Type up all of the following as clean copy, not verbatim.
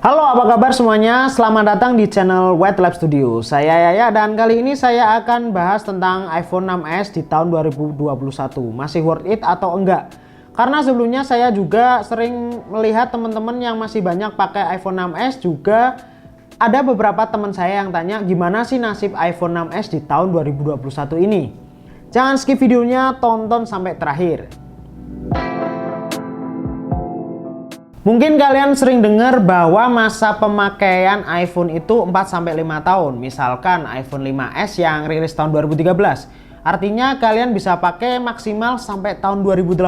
Halo, apa kabar semuanya? Selamat datang di channel White Lab Studio. Saya Yaya dan kali ini saya akan bahas tentang iPhone 6s di tahun 2021. Masih worth it atau enggak? Karena sebelumnya saya juga sering melihat teman-teman yang masih banyak pakai iPhone 6s, juga ada beberapa teman saya yang tanya gimana sih nasib iPhone 6s di tahun 2021 ini. Jangan skip videonya, tonton sampai terakhir. Mungkin kalian sering dengar bahwa masa pemakaian iPhone itu 4-5 tahun. Misalkan iPhone 5s yang rilis tahun 2013. Artinya kalian bisa pakai maksimal sampai tahun 2018.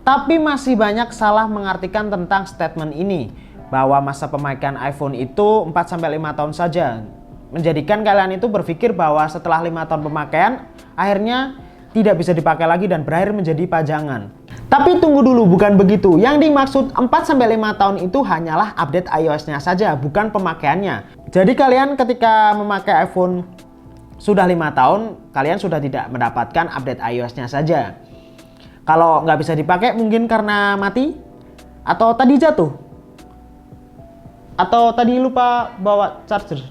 Tapi masih banyak salah mengartikan tentang statement ini, bahwa masa pemakaian iPhone itu 4-5 tahun saja. Menjadikan kalian itu berpikir bahwa setelah 5 tahun pemakaian, akhirnya tidak bisa dipakai lagi dan berakhir menjadi pajangan. Tapi tunggu dulu, bukan begitu. Yang dimaksud 4-5 tahun itu hanyalah update iOS-nya saja, bukan pemakaiannya. Jadi kalian ketika memakai iPhone sudah 5 tahun, kalian sudah tidak mendapatkan update iOS-nya saja. Kalau nggak bisa dipakai mungkin karena mati, atau tadi jatuh, atau tadi lupa bawa charger.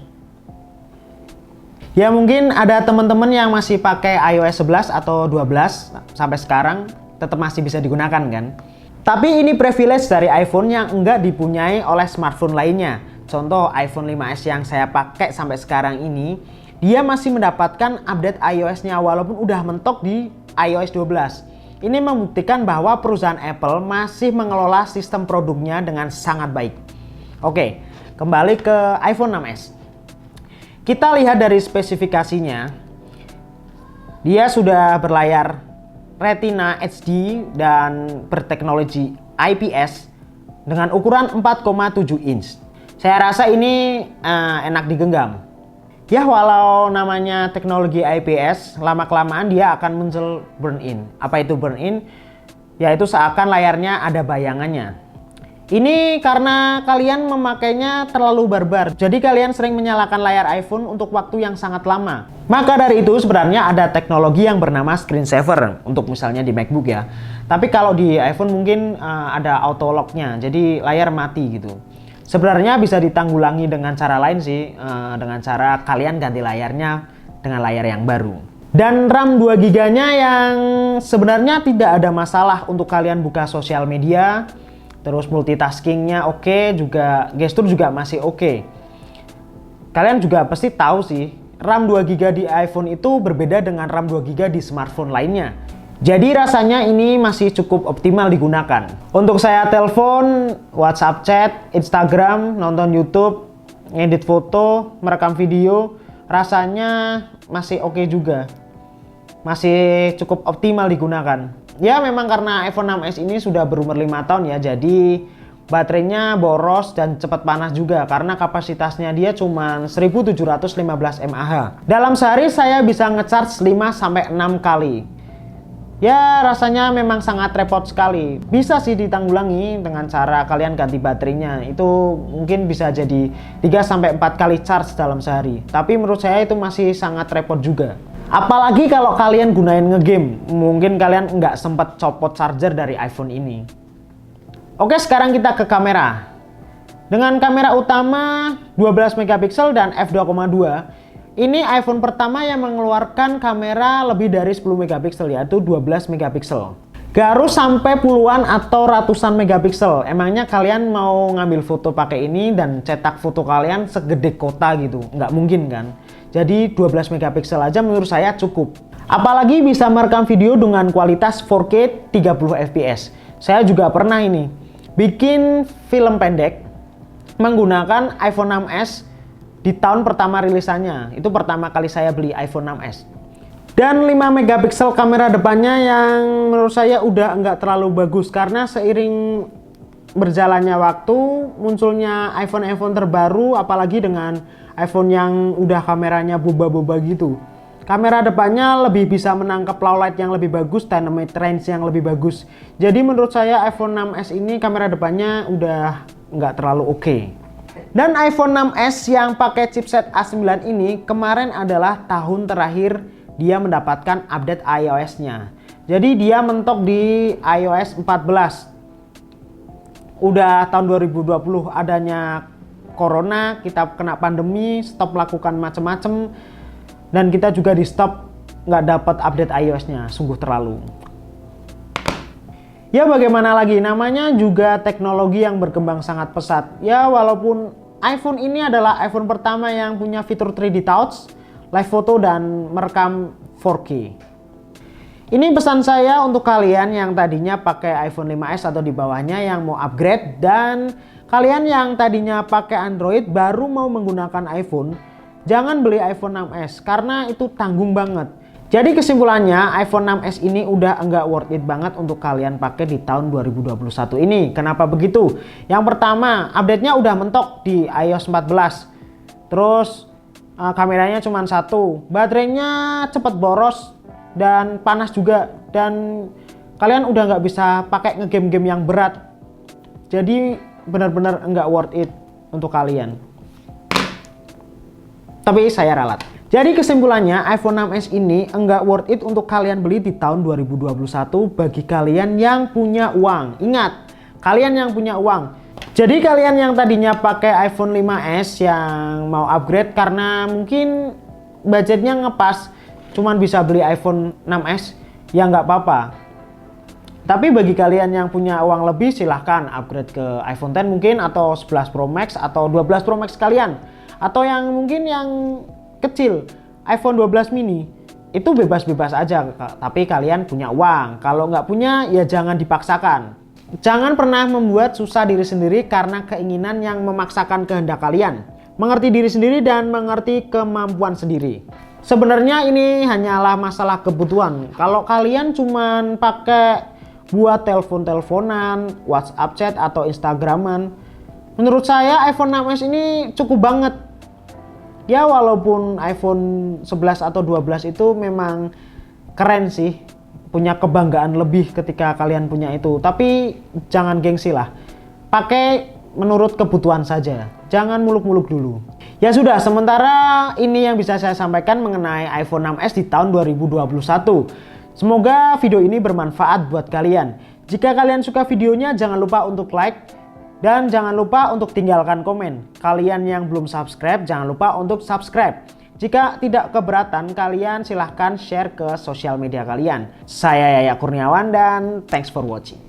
Ya mungkin ada teman-teman yang masih pakai iOS 11 atau 12 sampai sekarang, tetap masih bisa digunakan kan. Tapi ini privilege dari iPhone yang enggak dipunyai oleh smartphone lainnya. Contoh iPhone 5s yang saya pakai sampai sekarang ini, dia masih mendapatkan update iOS-nya walaupun udah mentok di iOS 12. Ini membuktikan bahwa perusahaan Apple masih mengelola sistem produknya dengan sangat baik. Oke, kembali ke iPhone 6s. Kita lihat dari spesifikasinya. Dia sudah berlayar Retina HD dan berteknologi IPS dengan ukuran 4,7 inch. Saya rasa ini enak digenggam. Ya walau namanya teknologi IPS, lama-kelamaan dia akan muncul burn-in. Apa itu burn-in? Yaitu seakan layarnya ada bayangannya. Ini karena kalian memakainya terlalu barbar. Jadi kalian sering menyalakan layar iPhone untuk waktu yang sangat lama. Maka dari itu sebenarnya ada teknologi yang bernama screensaver untuk misalnya di MacBook ya. Tapi kalau di iPhone mungkin ada auto lock-nya. Jadi layar mati gitu. Sebenarnya bisa ditanggulangi dengan cara lain sih. Dengan cara kalian ganti layarnya dengan layar yang baru. Dan RAM 2GB-nya yang sebenarnya tidak ada masalah untuk kalian buka sosial media. Terus multitaskingnya oke, juga gestur juga masih oke. Kalian juga pasti tahu sih, RAM 2GB di iPhone itu berbeda dengan RAM 2GB di smartphone lainnya. Jadi rasanya ini masih cukup optimal digunakan. Untuk saya telepon, WhatsApp chat, Instagram, nonton YouTube, ngedit foto, merekam video, rasanya masih oke juga. Masih cukup optimal digunakan. Ya memang karena iPhone 6s ini sudah berumur 5 tahun ya, jadi baterainya boros dan cepat panas juga karena kapasitasnya dia cuma 1715 mAh. Dalam sehari saya bisa ngecharge 5-6 kali. Ya rasanya memang sangat repot sekali. Bisa sih ditanggulangi dengan cara kalian ganti baterainya. Itu mungkin bisa jadi 3-4 kali charge dalam sehari. Tapi menurut saya itu masih sangat repot juga. Apalagi kalau kalian gunain ngegame, mungkin kalian nggak sempat copot charger dari iPhone ini. Oke, sekarang kita ke kamera. Dengan kamera utama 12 megapiksel dan f2.2, ini iPhone pertama yang mengeluarkan kamera lebih dari 10 megapiksel, yaitu 12 megapiksel. Gak harus sampai puluhan atau ratusan megapiksel. Emangnya kalian mau ngambil foto pakai ini dan cetak foto kalian segede kota gitu? Nggak mungkin kan? Jadi 12 megapiksel aja menurut saya cukup. Apalagi bisa merekam video dengan kualitas 4K 30 fps. Saya juga pernah ini bikin film pendek menggunakan iPhone 6s di tahun pertama rilisannya. Itu pertama kali saya beli iPhone 6s. Dan 5 megapiksel kamera depannya yang menurut saya udah nggak terlalu bagus karena seiring berjalannya waktu munculnya iPhone terbaru, apalagi dengan iPhone yang udah kameranya boba-boba gitu. Kamera depannya lebih bisa menangkap low light yang lebih bagus, dynamic range yang lebih bagus. Jadi menurut saya iPhone 6s ini kamera depannya udah nggak terlalu oke. Dan iPhone 6s yang pakai chipset A9 ini kemarin adalah tahun terakhir dia mendapatkan update iOS-nya. Jadi dia mentok di iOS 14. udah tahun 2020 adanya corona, kita kena pandemi, stop melakukan macem-macem, dan kita juga di stop nggak dapat update iOS-nya, sungguh terlalu. Ya bagaimana lagi, namanya juga teknologi yang berkembang sangat pesat. Ya walaupun iPhone ini adalah iPhone pertama yang punya fitur 3D Touch, live photo dan merekam 4K. Ini pesan saya untuk kalian yang tadinya pakai iPhone 5s atau di bawahnya yang mau upgrade, dan kalian yang tadinya pakai Android baru mau menggunakan iPhone, jangan beli iPhone 6s karena itu tanggung banget. Jadi kesimpulannya iPhone 6s ini udah enggak worth it banget untuk kalian pakai di tahun 2021 ini. Kenapa begitu? Yang pertama, update-nya udah mentok di iOS 14. Terus kameranya cuma satu, baterainya cepet boros dan panas juga, dan kalian udah nggak bisa pakai ngegame-game yang berat. Jadi benar-benar enggak worth it untuk kalian. Tapi saya ralat. Jadi kesimpulannya iPhone 6s ini enggak worth it untuk kalian beli di tahun 2021 bagi kalian yang punya uang. Ingat, kalian yang punya uang. Jadi kalian yang tadinya pakai iPhone 5s yang mau upgrade karena mungkin budgetnya ngepas, cuman bisa beli iPhone 6s, ya nggak apa-apa. Tapi bagi kalian yang punya uang lebih, silahkan upgrade ke iPhone X mungkin, atau 11 Pro Max atau 12 Pro Max kalian, atau yang mungkin yang kecil iPhone 12 mini. Itu bebas-bebas aja, tapi kalian punya uang. Kalau nggak punya ya jangan dipaksakan. Jangan pernah membuat susah diri sendiri karena keinginan yang memaksakan kehendak kalian. Mengerti diri sendiri dan mengerti kemampuan sendiri. Sebenarnya ini hanyalah masalah kebutuhan. Kalau kalian cuman pakai buat telepon-teleponan, WhatsApp chat atau Instagraman, menurut saya iPhone 6s ini cukup banget. Ya walaupun iPhone 11 atau 12 itu memang keren sih, punya kebanggaan lebih ketika kalian punya itu, tapi jangan gengsi lah. Pakai menurut kebutuhan saja, jangan muluk-muluk dulu. Ya sudah, sementara ini yang bisa saya sampaikan mengenai iPhone 6s di tahun 2021. Semoga video ini bermanfaat buat kalian. Jika kalian suka videonya, jangan lupa untuk like dan jangan lupa untuk tinggalkan komen. Kalian yang belum subscribe, jangan lupa untuk subscribe. Jika tidak keberatan, kalian silahkan share ke sosial media kalian. Saya Yaya Kurniawan dan thanks for watching.